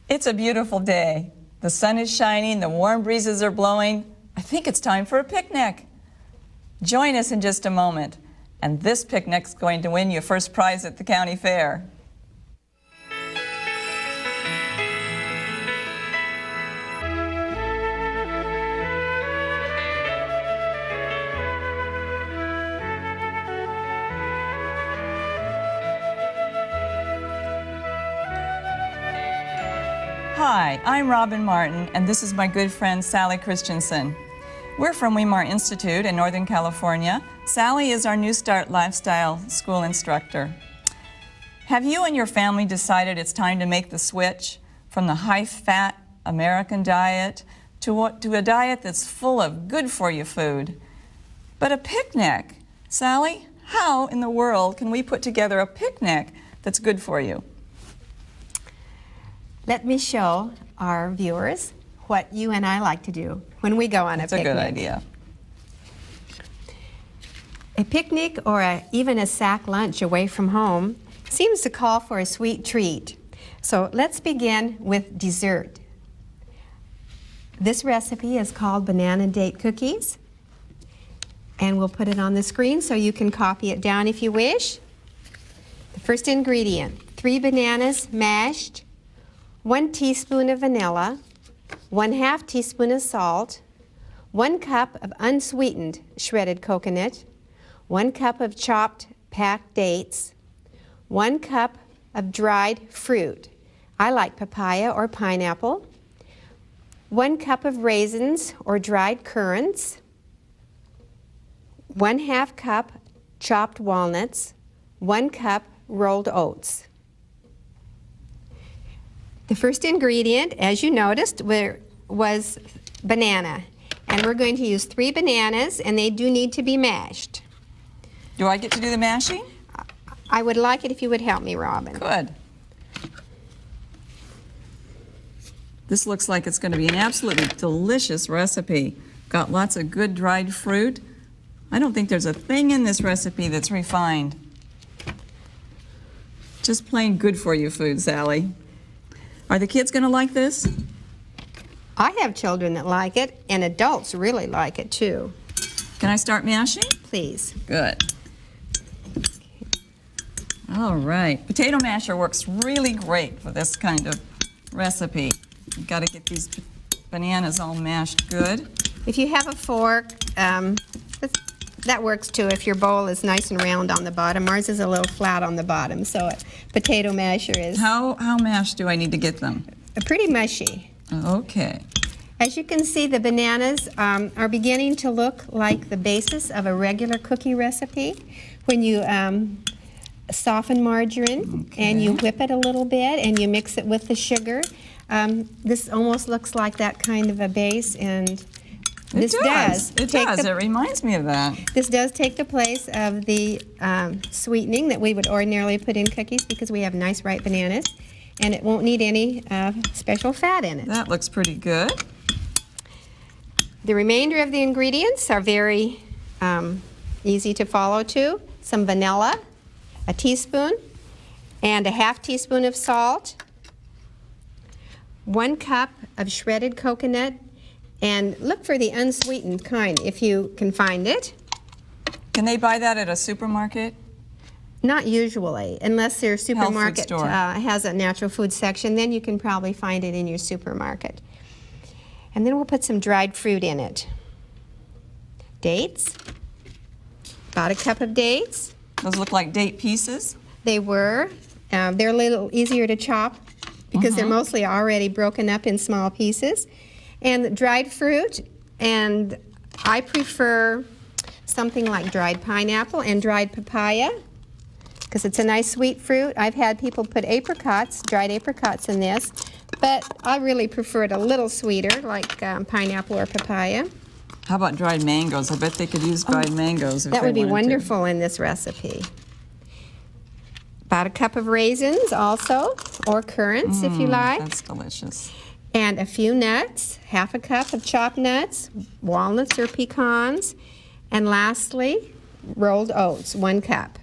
It's a beautiful day. The sun is shining, the warm breezes are blowing. I think it's time for a picnic. Join us in just a moment, and this picnic's going to win you first prize at the county fair. Hi, I'm Robin Martin, and this is my good friend Sally Christensen. We're from Weimar Institute in Northern California. Sally is our New Start Lifestyle School instructor. Have you and your family decided it's time to make the switch from the high-fat American diet to a diet that's full of good-for-you food? But a picnic, Sally, how in the world can we put together a picnic that's good for you? Let me show our viewers what you and I like to do when we go on a picnic. That's a good idea. A picnic or even a sack lunch away from home seems to call for a sweet treat. So let's begin with dessert. This recipe is called banana date cookies, and we'll put it on the screen so you can copy it down if you wish. The first ingredient, 3 bananas mashed, 1 teaspoon of vanilla, 1/2 teaspoon of salt, 1 cup of unsweetened shredded coconut, 1 cup of chopped packed dates, 1 cup of dried fruit. I like papaya or pineapple, 1 cup of raisins or dried currants, 1/2 cup chopped walnuts, 1 cup rolled oats. The first ingredient, as you noticed, was banana. And we're going to use 3 bananas, and they do need to be mashed. Do I get to do the mashing? I would like it if you would help me, Robin. Good. This looks like it's going to be an absolutely delicious recipe. Got lots of good dried fruit. I don't think there's a thing in this recipe that's refined. Just plain good for you food, Sally. Are the kids going to like this? I have children that like it, and adults really like it too. Can I start mashing? Please. Good. All right. Potato masher works really great for this kind of recipe. You've got to get these bananas all mashed good. If you have a fork, that works too if your bowl is nice and round on the bottom. Ours is a little flat on the bottom, so a potato masher is... How mashed do I need to get them? Pretty mushy. Okay. As you can see, the bananas are beginning to look like the basis of a regular cookie recipe. When you soften margarine and you whip it a little bit and you mix it with the sugar, this almost looks like that kind of a base, and It does. It reminds me of that. This does take the place of the sweetening that we would ordinarily put in cookies because we have nice ripe bananas, and it won't need any special fat in it. That looks pretty good. The remainder of the ingredients are very easy to follow too. Some vanilla, a teaspoon, and a 1/2 teaspoon of salt, 1 cup of shredded coconut, and look for the unsweetened kind if you can find it. Can they buy that at a supermarket? Not usually, unless their supermarket has a natural food section, then you can probably find it in your supermarket. And then we'll put some dried fruit in it. Dates, about 1 cup of dates. Those look like date pieces? They were. They're a little easier to chop because they're mostly already broken up in small pieces. And dried fruit, and I prefer something like dried pineapple and dried papaya because it's a nice sweet fruit. I've had people put apricots, dried apricots in this, but I really prefer it a little sweeter, like pineapple or papaya. How about dried mangoes? I bet they could use dried mangoes if they wanted to. That would be wonderful in this recipe. About 1 cup of raisins also, or currants if you like. That's delicious. And a few nuts, 1/2 cup of chopped nuts, walnuts or pecans, and lastly, rolled oats, 1 cup.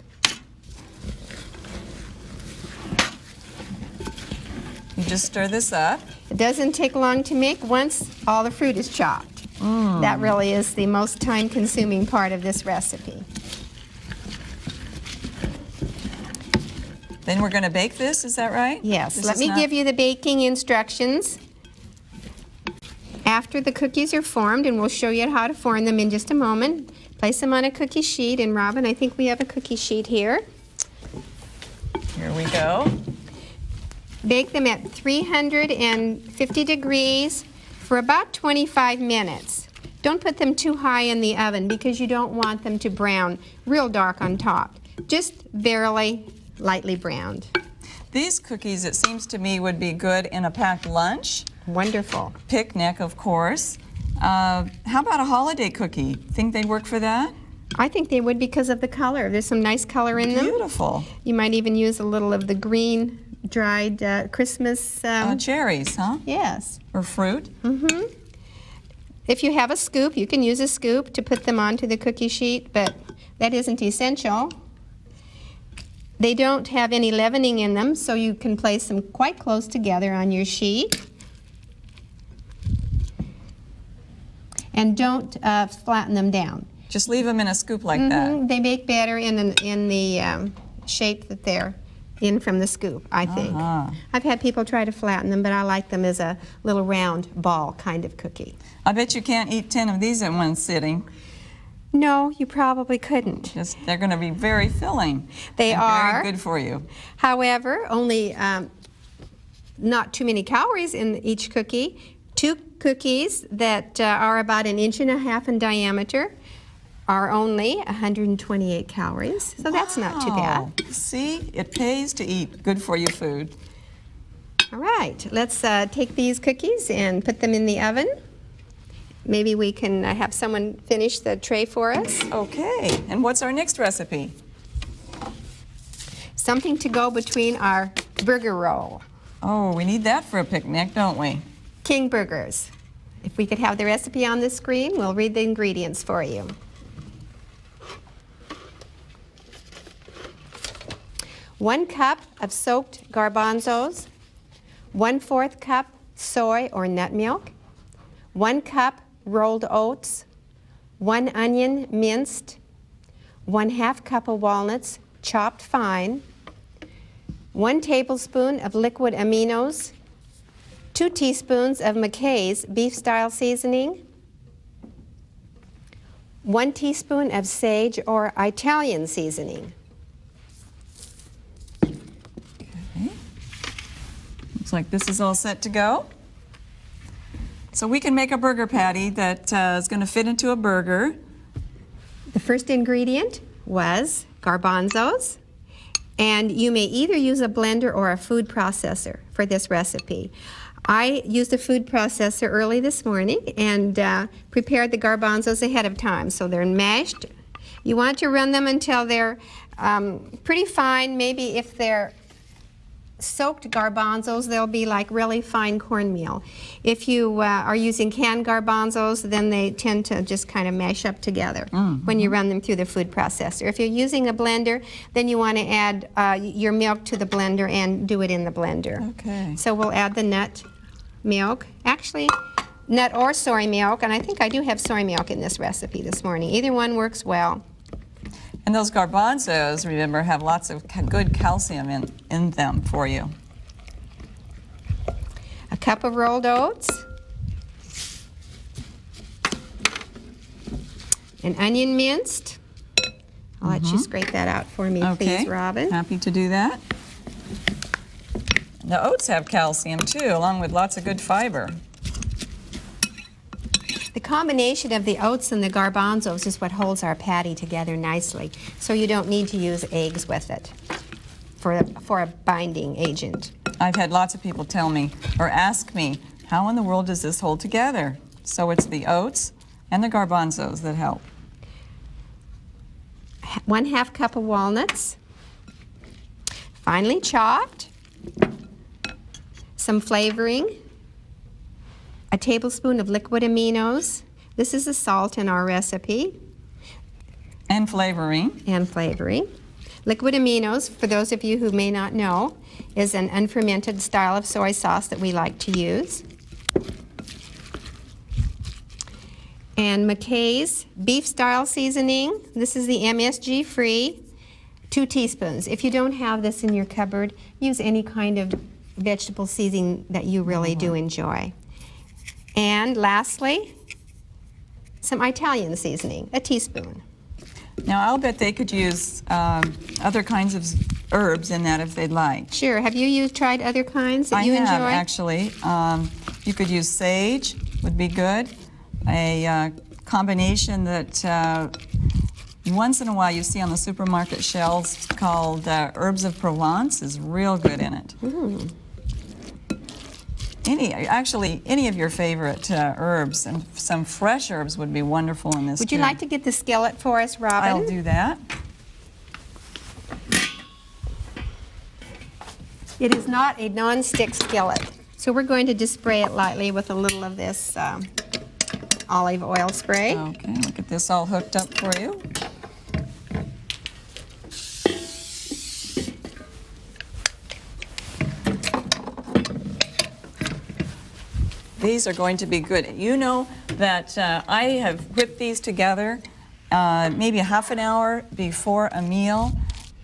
You just stir this up. It doesn't take long to make once all the fruit is chopped. That really is the most time-consuming part of this recipe. Then we're going to bake this, is that right? Yes. Let me give you the baking instructions. After the cookies are formed, and we'll show you how to form them in just a moment, place them on a cookie sheet. And Robin, I think we have a cookie sheet here. Here we go. Bake them at 350 degrees for about 25 minutes. Don't put them too high in the oven because you don't want them to brown real dark on top. Just barely lightly browned. These cookies, it seems to me, would be good in a packed lunch. Wonderful. Picnic, of course. How about a holiday cookie? Think they'd work for that? I think they would because of the color. There's some nice color in them. Beautiful. You might even use a little of the green dried Christmas cherries, huh? Yes. Or fruit. If you have a scoop, you can use a scoop to put them onto the cookie sheet, but that isn't essential. They don't have any leavening in them, so you can place them quite close together on your sheet. And don't flatten them down. Just leave them in a scoop like that. They bake better in the shape that they're in from the scoop, I think. I've had people try to flatten them, but I like them as a little round ball kind of cookie. I bet you can't eat 10 of these in one sitting. No, you probably couldn't. They're going to be very filling. They are. Very good for you. However, only not too many calories in each cookie. 2 cookies that are about 1.5 inches in diameter are only 128 calories, so that's not too bad. See, it pays to eat good for you food. All right, let's take these cookies and put them in the oven. Maybe we can have someone finish the tray for us. Okay, and what's our next recipe? Something to go between our burger roll. Oh, we need that for a picnic, don't we? King burgers. If we could have the recipe on the screen, we'll read the ingredients for you. 1 cup of soaked garbanzos, 1/4 cup soy or nut milk, 1 cup rolled oats, 1 onion minced, 1/2 cup of walnuts chopped fine, 1 tablespoon of liquid aminos, 2 teaspoons of McKay's beef-style seasoning, 1 teaspoon of sage or Italian seasoning. Looks like this is all set to go. So we can make a burger patty that is going to fit into a burger. The first ingredient was garbanzos, and you may either use a blender or a food processor for this recipe. I used a food processor early this morning and prepared the garbanzos ahead of time, so they're mashed. You want to run them until they're pretty fine. Maybe if they're soaked garbanzos, they'll be like really fine cornmeal. If you are using canned garbanzos, then they tend to just kind of mash up together when you run them through the food processor. If you're using a blender, then you want to add your milk to the blender and do it in the blender. Okay. So we'll add the nut milk. Actually, nut or soy milk, and I think I do have soy milk in this recipe this morning. Either one works well. And those garbanzos, remember, have lots of good calcium in them for you. A cup of rolled oats, an onion minced. I'll let you scrape that out for me, please, Robin. Happy to do that. The oats have calcium too, along with lots of good fiber. The combination of the oats and the garbanzos is what holds our patty together nicely, so you don't need to use eggs with it for a binding agent. I've had lots of people tell me or ask me, how in the world does this hold together? So it's the oats and the garbanzos that help. 1/2 cup of walnuts, finely chopped, some flavoring, a tablespoon of liquid aminos. This is the salt in our recipe. And flavoring. And flavoring. Liquid aminos, for those of you who may not know, is an unfermented style of soy sauce that we like to use. And McKay's beef style seasoning. This is the MSG free, 2 teaspoons. If you don't have this in your cupboard, use any kind of vegetable seasoning that you really do enjoy. And lastly, some Italian seasoning, a teaspoon. Now, I'll bet they could use other kinds of herbs in that if they'd like. Sure. Have you tried other kinds that you enjoy? I have, actually. You could use sage, would be good. A combination that once in a while you see on the supermarket shelves called Herbs of Provence is real good in it. Mm. Any of your favorite herbs, and some fresh herbs would be wonderful in this. Would you like to get the skillet for us, Robin? I'll do that. It is not a non-stick skillet, so we're going to just spray it lightly with a little of this olive oil spray. Okay, we'll get this all hooked up for you. These are going to be good. You know that I have whipped these together maybe a half an hour before a meal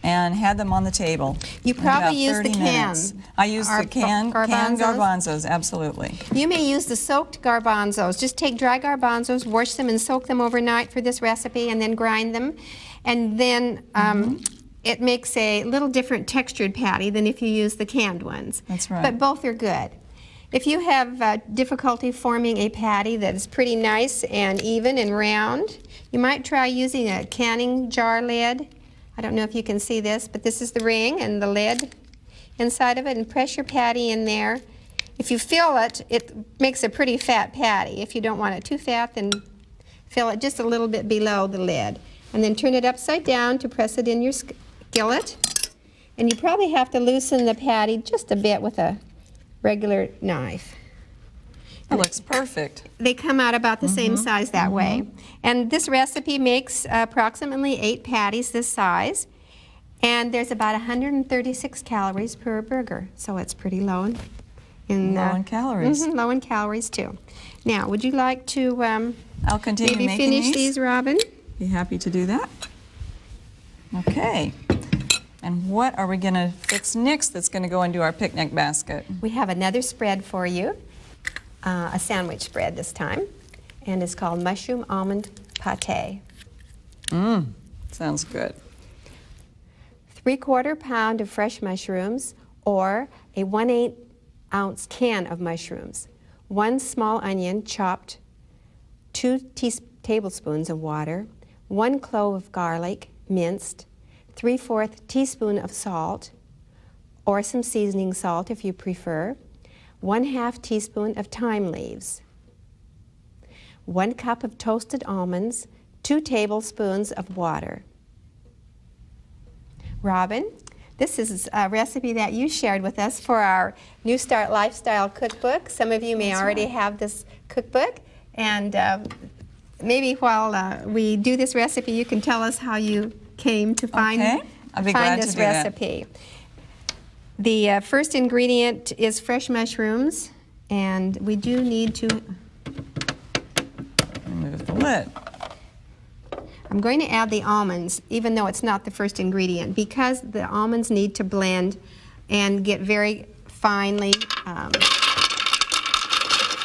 and had them on the table. You probably use the cans. I use the canned garbanzos, absolutely. You may use the soaked garbanzos. Just take dry garbanzos, wash them and soak them overnight for this recipe, and then grind them. And then it makes a little different textured patty than if you use the canned ones. That's right. But both are good. If you have difficulty forming a patty that is pretty nice and even and round, you might try using a canning jar lid. I don't know if you can see this, but this is the ring and the lid inside of it, and press your patty in there. If you fill it, it makes a pretty fat patty. If you don't want it too fat, then fill it just a little bit below the lid. And then turn it upside down to press it in your skillet. And you probably have to loosen the patty just a bit with a regular knife. That looks perfect. They come out about the same size that way. And this recipe makes approximately 8 patties this size. And there's about 136 calories per burger. So it's pretty low in calories. Low in calories too. Now, would you like to I'll continue maybe making finish these, Robin? Be happy to do that. Okay. And what are we going to fix next that's going to go into our picnic basket? We have another spread for you, a sandwich spread this time, and it's called mushroom almond pate. Sounds good. 3/4 pound of fresh mushrooms, or a 1/8 ounce can of mushrooms, 1 small onion chopped, 2 tablespoons of water, 1 clove of garlic minced, 3/4 teaspoon of salt, or some seasoning salt if you prefer, 1/2 teaspoon of thyme leaves, 1 cup of toasted almonds, 2 tablespoons of water. Robin, this is a recipe that you shared with us for our New Start Lifestyle cookbook. Some of you may already have this cookbook, and maybe while we do this recipe, you can tell us how you came to find this recipe. The first ingredient is fresh mushrooms, and we do need to remove the lid. I'm going to add the almonds, even though it's not the first ingredient, because the almonds need to blend and get very finely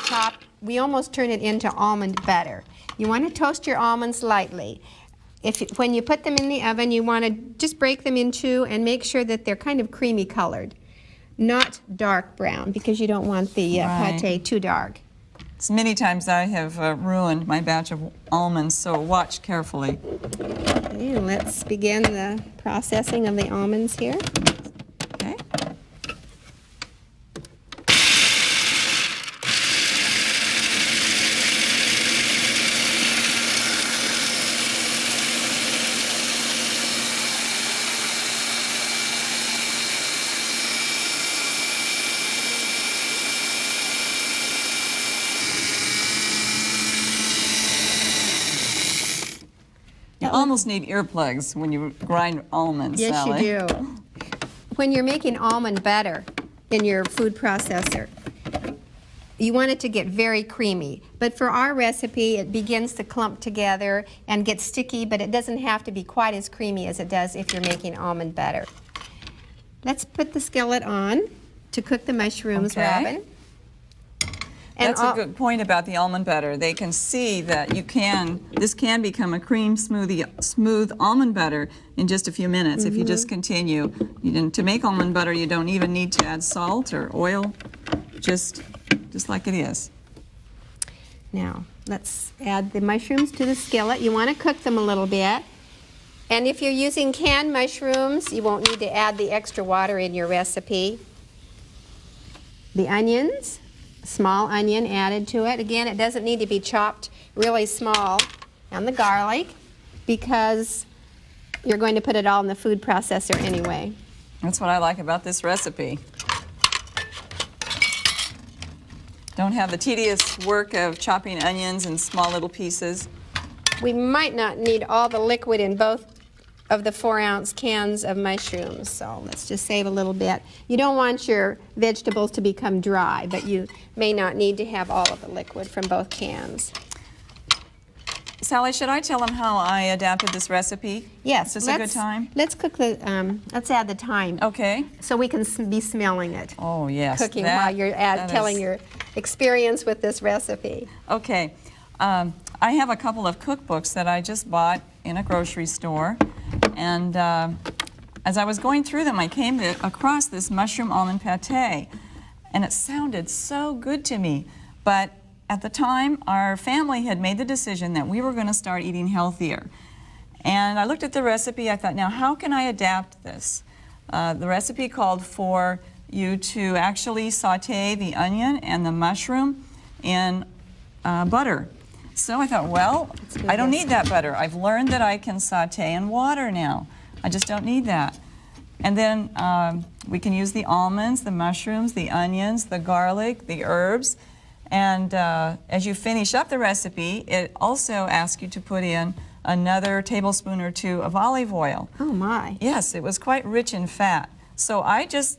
chopped. We almost turn it into almond butter. You want to toast your almonds lightly. When you put them in the oven, you want to just break them in two and make sure that they're kind of creamy colored, not dark brown, because you don't want the pate too dark. So many times I have ruined my batch of almonds, so watch carefully. Okay, let's begin the processing of the almonds here. Okay. almost need earplugs when you grind almonds, Yes, Sally. you do. When you're making almond butter in your food processor, you want it to get very creamy. But for our recipe, it begins to clump together and get sticky, but it doesn't have to be quite as creamy as it does if you're making almond butter. Let's put the skillet on to cook the mushrooms, Okay. Robin. And That's a good point about the almond butter. They can see that this can become a cream smooth almond butter in just a few minutes if you just continue. To make almond butter, you don't even need to add salt or oil, just like it is. Now, let's add the mushrooms to the skillet. You want to cook them a little bit. And if you're using canned mushrooms, you won't need to add the extra water in your recipe. The onions. Small onion added to it. Again, it doesn't need to be chopped really small. And the garlic, because you're going to put it all in the food processor anyway. That's what I like about this recipe. Don't have the tedious work of chopping onions in small little pieces. We might not need all the liquid in both of the 4-ounce cans of mushrooms, so let's just save a little bit. You don't want your vegetables to become dry, but you may not need to have all of the liquid from both cans. Sally, should I tell them how I adapted this recipe? Yes. Is this a good time? Let's cook the, let's add the thyme. Okay. So we can be smelling it. Oh, yes. Cooking while you're telling your experience with this recipe. Okay. I have a couple of cookbooks that I just bought in a grocery store, and as I was going through them, I came across this mushroom almond pate, and it sounded so good to me. But at the time, our family had made the decision that we were going to start eating healthier. And I looked at the recipe. I thought, now how can I adapt this? The recipe called for you to actually saute the onion and the mushroom in butter. So I thought, well, I don't need that butter. I've learned that I can saute in water now. I just don't need that. And then we can use the almonds, the mushrooms, the onions, the garlic, the herbs. And as you finish up the recipe, it also asks you to put in another tablespoon or 2 of olive oil. Oh, my. Yes, it was quite rich in fat. So I just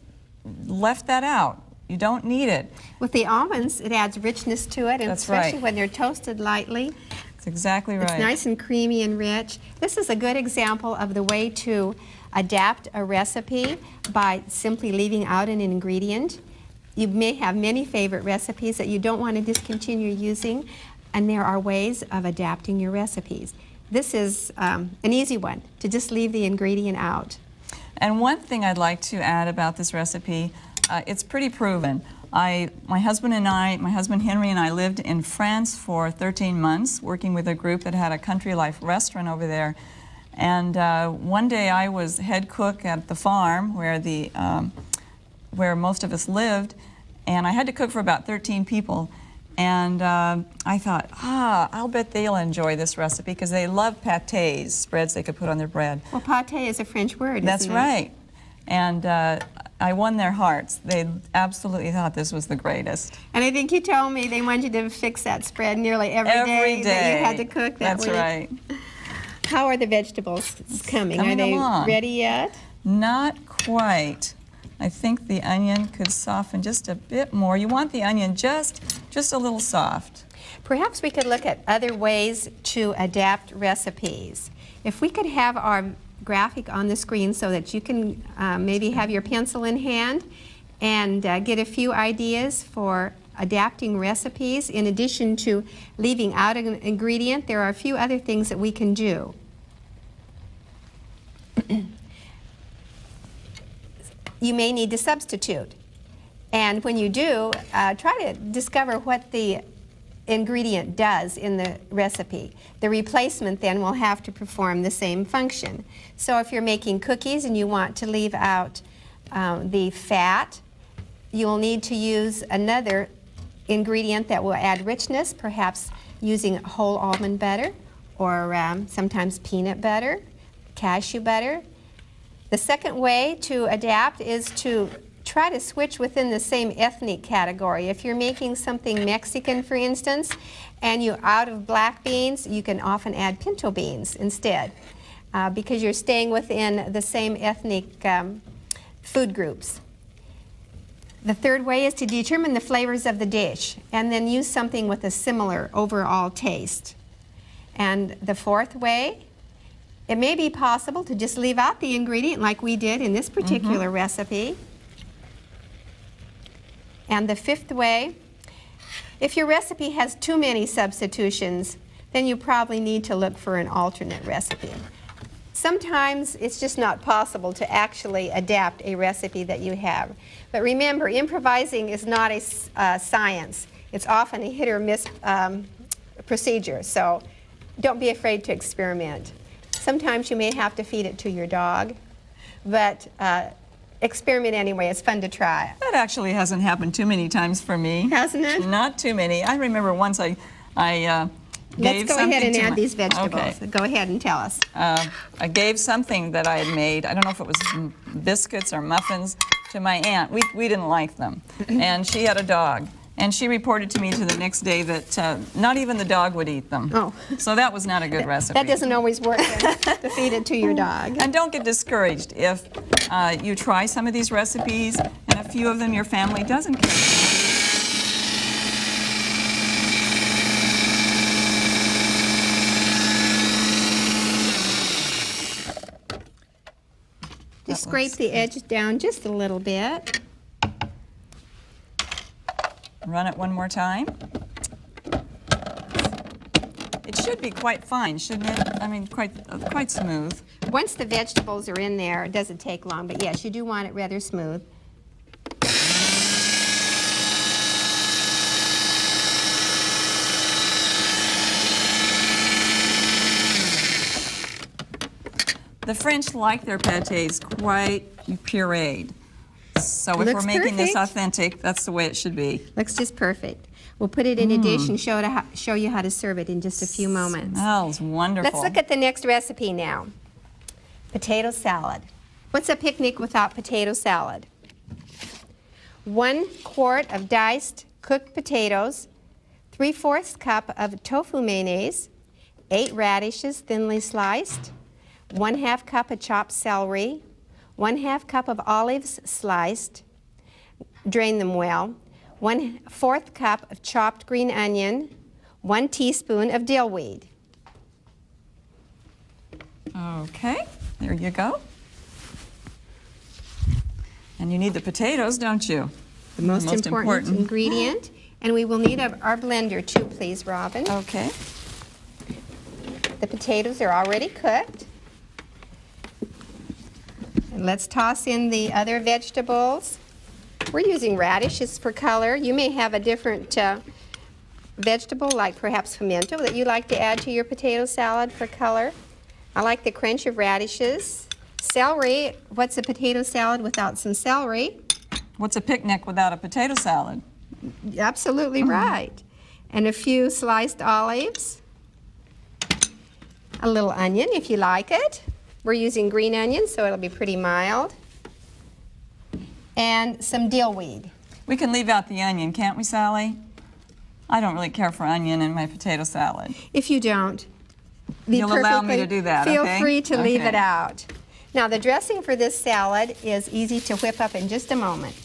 left that out. You don't need it. With the almonds, it adds richness to it, and That's especially right. when they're toasted lightly. That's exactly right. It's nice and creamy and rich. This is a good example of the way to adapt a recipe by simply leaving out an ingredient. You may have many favorite recipes that you don't want to discontinue using, and there are ways of adapting your recipes. This is an easy one, to just leave the ingredient out. And one thing I'd like to add about this recipe, it's pretty proven. My husband Henry and I lived in France for 13 months, working with a group that had a country life restaurant over there. And one day I was head cook at the farm where most of us lived, and I had to cook for about 13 people. And I thought, I'll bet they'll enjoy this recipe because they love pâtés, spreads they could put on their bread. Well, pâté is a French word, That's isn't it? right. And I won their hearts. They absolutely thought this was the greatest. And I think you told me they wanted you to fix that spread nearly every day that you had to cook that That's week. right. How are the vegetables coming? Coming Are they along. ready yet? Not quite. I think the onion could soften just a bit more. You want the onion just a little soft. Perhaps we could look at other ways to adapt recipes. If we could have our graphic on the screen so that you can maybe have your pencil in hand and get a few ideas for adapting recipes. In addition to leaving out an ingredient, there are a few other things that we can do. You may need to substitute. And when you do, try to discover what the ingredient does in the recipe. The replacement then will have to perform the same function. So if you're making cookies and you want to leave out the fat, you'll need to use another ingredient that will add richness, perhaps using whole almond butter or sometimes peanut butter, cashew butter. The second way to adapt is to try to switch within the same ethnic category. If you're making something Mexican, for instance, and you're out of black beans, you can often add pinto beans instead, because you're staying within the same ethnic food groups. The third way is to determine the flavors of the dish and then use something with a similar overall taste. And the fourth way, it may be possible to just leave out the ingredient like we did in this particular recipe. And the fifth way, if your recipe has too many substitutions, then you probably need to look for an alternate recipe. Sometimes it's just not possible to actually adapt a recipe that you have. But remember, improvising is not a science. It's often a hit or miss procedure, so don't be afraid to experiment. Sometimes you may have to feed it to your dog, but experiment anyway. It's fun to try. That actually hasn't happened too many times for me. Hasn't it? Not too many. I remember once I Let's go ahead and add these vegetables. Okay. Go ahead and tell us. I gave something that I had made, I don't know if it was biscuits or muffins, to my aunt. We didn't like them. And she had a dog. And she reported to me to the next day that not even the dog would eat them. Oh. So that was not a good recipe. That doesn't always work to feed it to your dog. And don't get discouraged if you try some of these recipes and a few of them your family doesn't care. Just scrape the edge down just a little bit. Run it one more time. It should be quite fine, shouldn't it? I mean, quite smooth. Once the vegetables are in there, it doesn't take long, but yes, you do want it rather smooth. The French like their pâtés quite pureed. So if Looks we're making this perfect. authentic, that's the way it should be. Looks just perfect. We'll put it in a dish and show you how to serve it in just a few moments. Smells wonderful. Let's look at the next recipe now. Potato salad. What's a picnic without potato salad? 1 quart of diced cooked potatoes, 3/4 cup of tofu mayonnaise, 8 radishes thinly sliced, 1/2 cup of chopped celery, 1/2 cup of olives sliced, drain them well, 1/4 cup of chopped green onion, 1 teaspoon of dill weed. Okay, there you go. And you need the potatoes, don't you? The most important ingredient. And we will need our blender too, please, Robin. Okay. The potatoes are already cooked. And let's toss in the other vegetables. We're using radishes for color. You may have a different vegetable, like perhaps pimento, that you like to add to your potato salad for color. I like the crunch of radishes. Celery. What's a potato salad without some celery? What's a picnic without a potato salad? Absolutely right. And a few sliced olives. A little onion if you like it. We're using green onions, so it'll be pretty mild. And some dill weed. We can leave out the onion, can't we, Sally? I don't really care for onion in my potato salad. If you don't, You'll allow me to do that, feel okay? free to leave Okay. it out. Now, the dressing for this salad is easy to whip up in just a moment.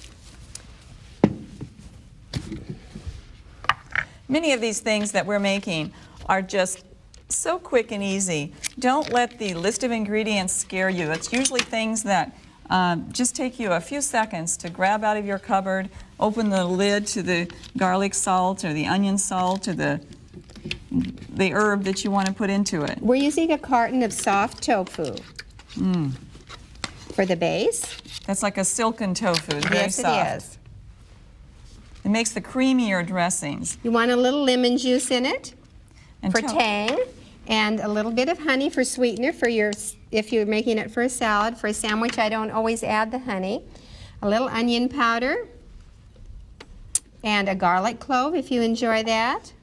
Many of these things that we're making are just so quick and easy. Don't let the list of ingredients scare you. It's usually things that just take you a few seconds to grab out of your cupboard, open the lid to the garlic salt or the onion salt or the herb that you want to put into it. We're using a carton of soft tofu for the base. That's like a silken tofu. It's very Yes, soft. it is. It makes the creamier dressings. You want a little lemon juice in it And for tell- tang, and a little bit of honey for sweetener for if you're making it for a salad. For a sandwich, I don't always add the honey. A little onion powder, and a garlic clove if you enjoy that,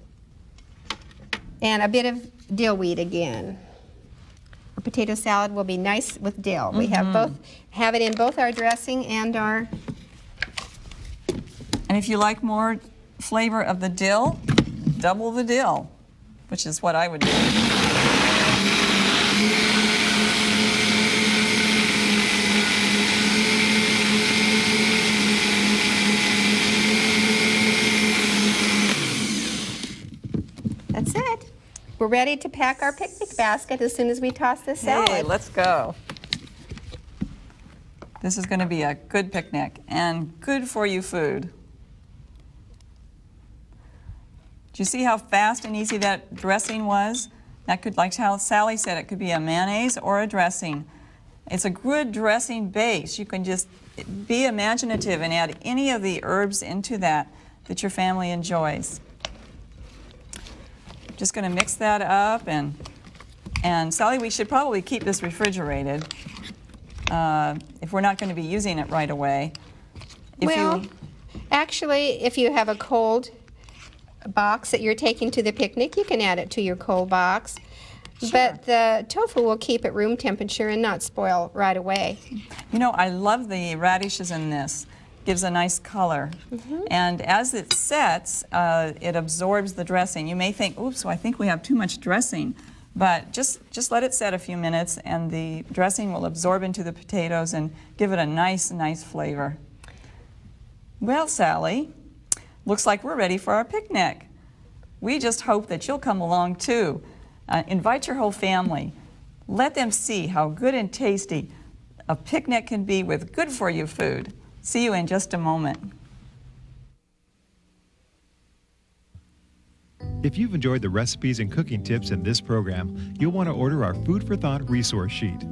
and a bit of dill weed again. Our potato salad will be nice with dill. We have it in both our dressing and our And if you like more flavor of the dill, double the dill, which is what I would do. That's it. We're ready to pack our picnic basket as soon as we toss this salad. Hey, let's go. This is going to be a good picnic and good for you food. Do you see how fast and easy that dressing was? That could, like how Sally said, it could be a mayonnaise or a dressing. It's a good dressing base. You can just be imaginative and add any of the herbs into that your family enjoys. Just going to mix that up, and Sally, we should probably keep this refrigerated if we're not going to be using it right away. Actually, if you have a cold box that you're taking to the picnic, you can add it to your cold box. Sure. But the tofu will keep at room temperature and not spoil right away. You know, I love the radishes in this. Gives a nice color. Mm-hmm. And as it sets, it absorbs the dressing. You may think, oops, I think we have too much dressing. But just let it set a few minutes and the dressing will absorb into the potatoes and give it a nice flavor. Well, Sally, looks like we're ready for our picnic. We just hope that you'll come along too. Invite your whole family. Let them see how good and tasty a picnic can be with good-for-you food. See you in just a moment. If you've enjoyed the recipes and cooking tips in this program, you'll want to order our Food for Thought resource sheet.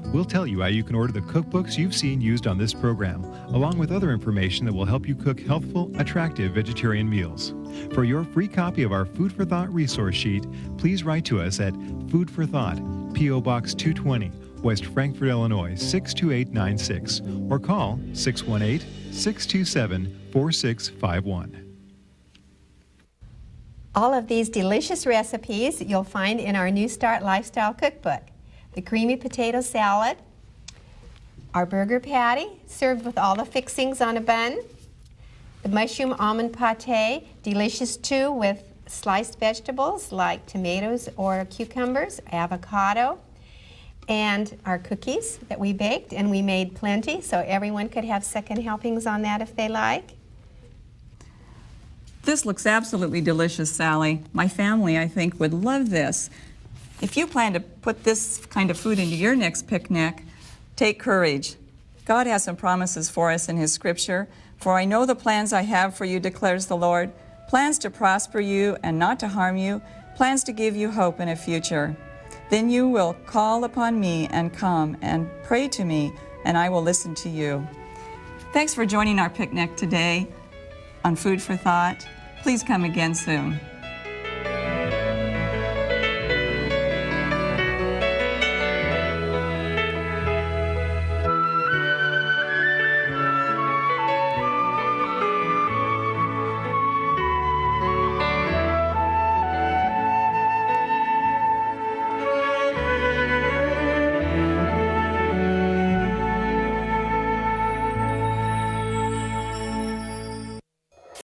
We'll tell you how you can order the cookbooks you've seen used on this program, along with other information that will help you cook healthful, attractive vegetarian meals. For your free copy of our Food for Thought resource sheet, please write to us at Food for Thought, P.O. Box 220, West Frankfort, Illinois 62896, or call 618-627-4651. All of these delicious recipes you'll find in our New Start Lifestyle Cookbook. The creamy potato salad, our burger patty served with all the fixings on a bun, the mushroom almond pate, delicious too with sliced vegetables like tomatoes or cucumbers, avocado, and our cookies that we baked, and we made plenty so everyone could have second helpings on that if they like. This looks absolutely delicious, Sally. My family, I think, would love this. If you plan to put this kind of food into your next picnic, take courage. God has some promises for us in His Scripture. For I know the plans I have for you, declares the Lord, plans to prosper you and not to harm you, plans to give you hope in a future. Then you will call upon me and come and pray to me, and I will listen to you. Thanks for joining our picnic today on Food for Thought. Please come again soon.